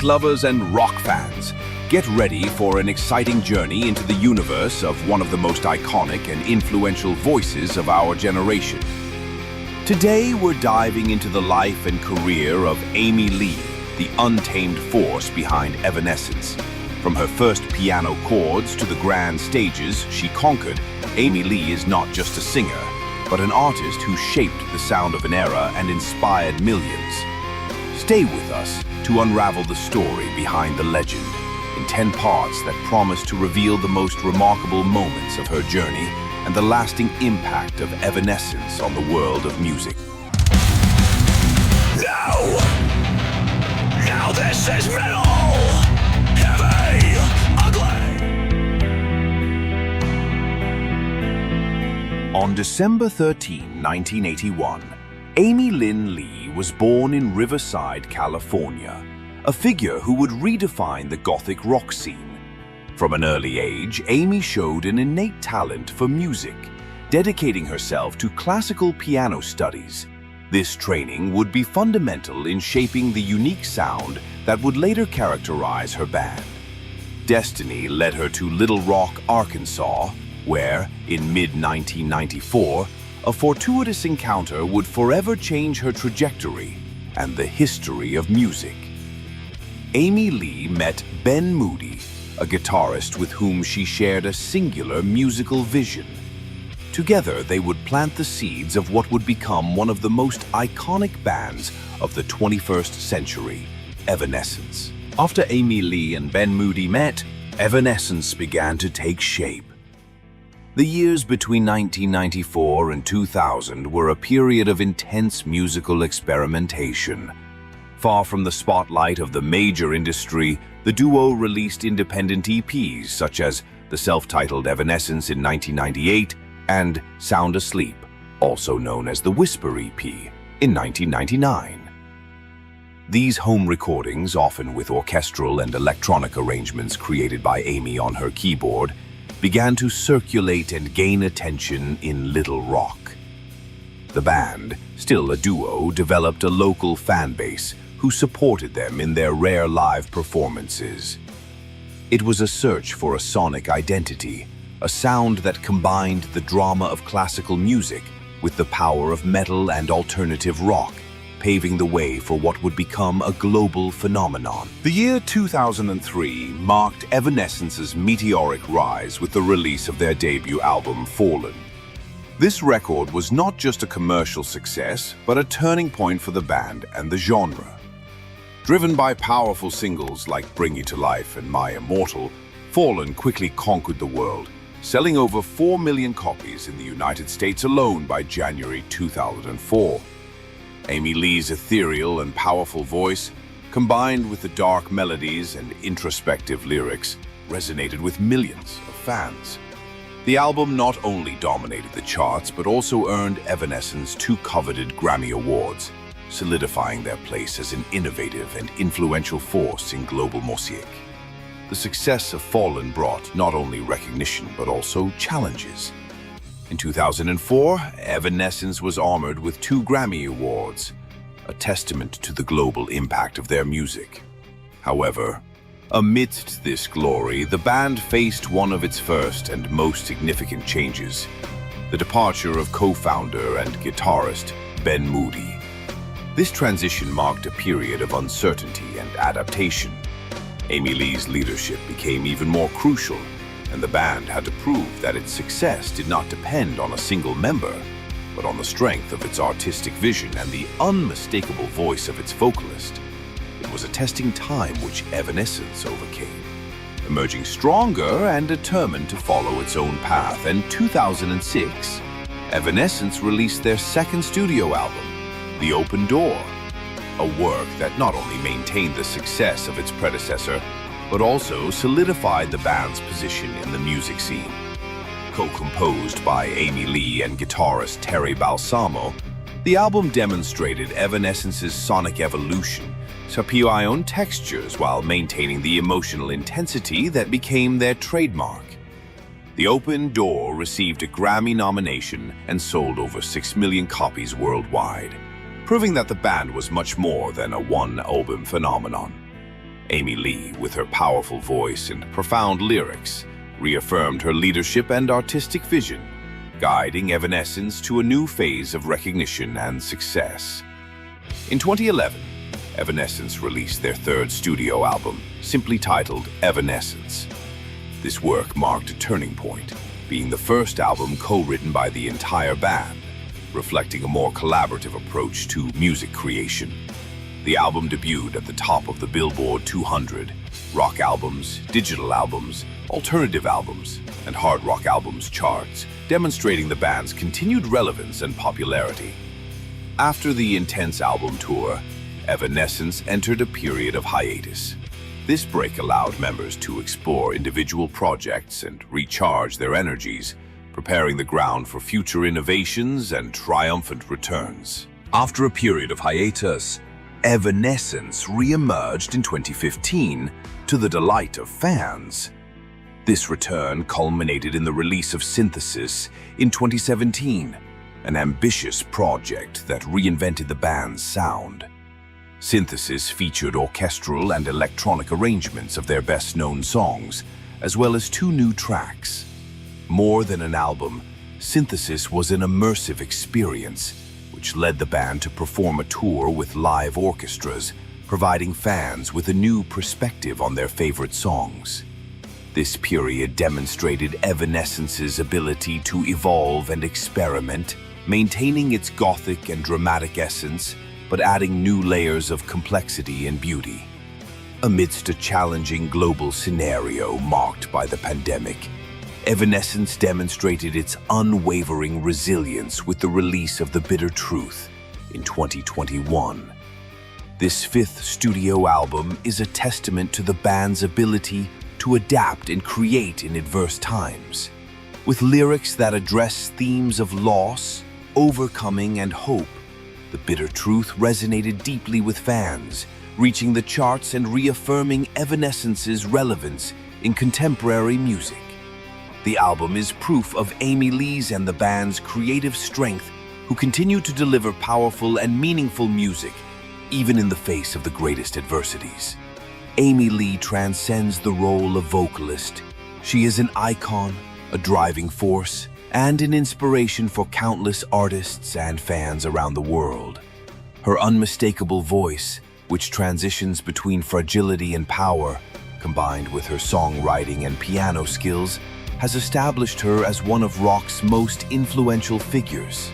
music lovers and rock fans, get ready for an exciting journey into the universe of one of the most iconic and influential voices of our generation. Today, we're diving into the life and career of Amy Lee, the untamed force behind Evanescence. From her first piano chords to the grand stages she conquered, Amy Lee is not just a singer, but an artist who shaped the sound of an era and inspired millions. Stay with us to unravel the story behind the legend in 10 parts that promise to reveal the most remarkable moments of her journey and the lasting impact of Evanescence on the world of music. Now this is metal, heavy, ugly. On December 13, 1981, Amy Lynn Lee was born in Riverside, California, a figure who would redefine the Gothic rock scene. From an early age, Amy showed an innate talent for music, dedicating herself to classical piano studies. This training would be fundamental in shaping the unique sound that would later characterize her band. Destiny led her to Little Rock, Arkansas, where, in mid-1994, a fortuitous encounter would forever change her trajectory and the history of music. Amy Lee met Ben Moody, a guitarist with whom she shared a singular musical vision. Together, they would plant the seeds of what would become one of the most iconic bands of the 21st century, Evanescence. After Amy Lee and Ben Moody met, Evanescence began to take shape. The years between 1994 and 2000 were a period of intense musical experimentation. Far from the spotlight of the major industry, the duo released independent EPs such as the self-titled Evanescence in 1998 and Sound Asleep, also known as the Whisper EP, in 1999. These home recordings, often with orchestral and electronic arrangements created by Amy on her keyboard, began to circulate and gain attention in Little Rock. The band, still a duo, developed a local fan base who supported them in their rare live performances. It was a search for a sonic identity, a sound that combined the drama of classical music with the power of metal and alternative rock, paving the way for what would become a global phenomenon. The year 2003 marked Evanescence's meteoric rise with the release of their debut album, Fallen. This record was not just a commercial success, but a turning point for the band and the genre. Driven by powerful singles like Bring You to Life and My Immortal, Fallen quickly conquered the world, selling over 4 million copies in the United States alone by January 2004. Amy Lee's ethereal and powerful voice, combined with the dark melodies and introspective lyrics, resonated with millions of fans. The album not only dominated the charts, but also earned Evanescence 2 coveted Grammy Awards, solidifying their place as an innovative and influential force in global music. The success of Fallen brought not only recognition, but also challenges. In 2004, Evanescence was honored with 2 Grammy Awards, a testament to the global impact of their music. However, amidst this glory, the band faced one of its first and most significant changes: the departure of co-founder and guitarist Ben Moody. This transition marked a period of uncertainty and adaptation. Amy Lee's leadership became even more crucial, and the band had to prove that its success did not depend on a single member, but on the strength of its artistic vision and the unmistakable voice of its vocalist. It was a testing time which Evanescence overcame, emerging stronger and determined to follow its own path. In 2006, Evanescence released their second studio album, The Open Door, a work that not only maintained the success of its predecessor, but also solidified the band's position in the music scene. Co-composed by Amy Lee and guitarist Terry Balsamo, the album demonstrated Evanescence's sonic evolution, supplying textures while maintaining the emotional intensity that became their trademark. The Open Door received a Grammy nomination and sold over 6 million copies worldwide, proving that the band was much more than a one-album phenomenon. Amy Lee, with her powerful voice and profound lyrics, reaffirmed her leadership and artistic vision, guiding Evanescence to a new phase of recognition and success. In 2011, Evanescence released their third studio album, simply titled Evanescence. This work marked a turning point, being the first album co-written by the entire band, reflecting a more collaborative approach to music creation. The album debuted at the top of the Billboard 200, rock albums, digital albums, alternative albums, and hard rock albums charts, demonstrating the band's continued relevance and popularity. After the intense album tour, Evanescence entered a period of hiatus. This break allowed members to explore individual projects and recharge their energies, preparing the ground for future innovations and triumphant returns. After a period of hiatus, Evanescence re-emerged in 2015 to the delight of fans. This return culminated in the release of Synthesis in 2017, an ambitious project that reinvented the band's sound. Synthesis featured orchestral and electronic arrangements of their best-known songs, as well as 2 new tracks. More than an album, Synthesis was an immersive experience, which led the band to perform a tour with live orchestras, providing fans with a new perspective on their favorite songs. This period demonstrated Evanescence's ability to evolve and experiment, maintaining its gothic and dramatic essence, but adding new layers of complexity and beauty. Amidst a challenging global scenario marked by the pandemic, Evanescence demonstrated its unwavering resilience with the release of The Bitter Truth in 2021. This 5th studio album is a testament to the band's ability to adapt and create in adverse times. With lyrics that address themes of loss, overcoming, and hope, The Bitter Truth resonated deeply with fans, reaching the charts and reaffirming Evanescence's relevance in contemporary music. The album is proof of Amy Lee's and the band's creative strength, who continue to deliver powerful and meaningful music, even in the face of the greatest adversities. Amy Lee transcends the role of vocalist. She is an icon, a driving force, and an inspiration for countless artists and fans around the world. Her unmistakable voice, which transitions between fragility and power, combined with her songwriting and piano skills, has established her as one of rock's most influential figures.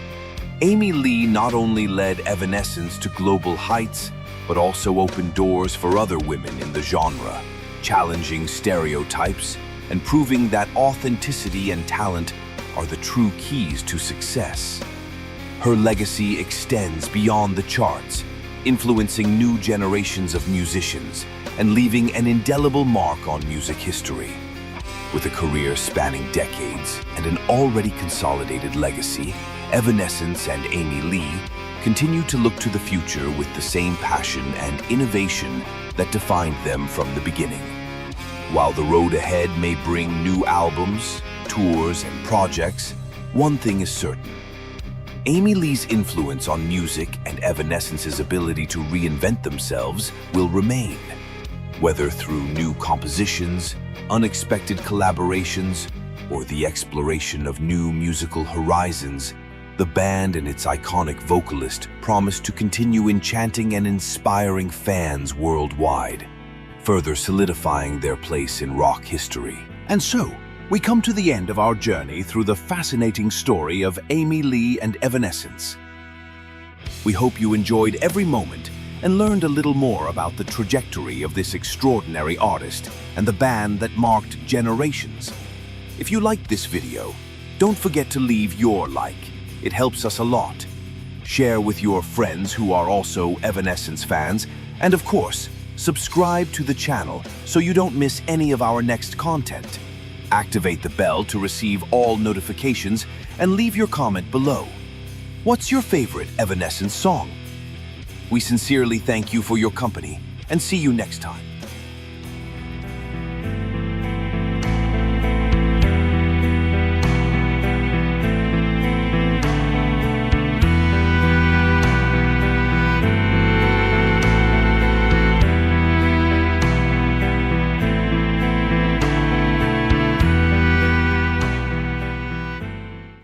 Amy Lee not only led Evanescence to global heights, but also opened doors for other women in the genre, challenging stereotypes and proving that authenticity and talent are the true keys to success. Her legacy extends beyond the charts, influencing new generations of musicians and leaving an indelible mark on music history. With a career spanning decades and an already consolidated legacy, Evanescence and Amy Lee continue to look to the future with the same passion and innovation that defined them from the beginning. While the road ahead may bring new albums, tours, and projects, one thing is certain. Amy Lee's influence on music and Evanescence's ability to reinvent themselves will remain. Whether through new compositions, unexpected collaborations, or the exploration of new musical horizons, the band and its iconic vocalist promise to continue enchanting and inspiring fans worldwide, further solidifying their place in rock history. And so, we come to the end of our journey through the fascinating story of Amy Lee and Evanescence. We hope you enjoyed every moment and learned a little more about the trajectory of this extraordinary artist and the band that marked generations. If you liked this video, don't forget to leave your like. It helps us a lot. Share with your friends who are also Evanescence fans, and of course, subscribe to the channel so you don't miss any of our next content. Activate the bell to receive all notifications and leave your comment below. What's your favorite Evanescence song? We sincerely thank you for your company and see you next time.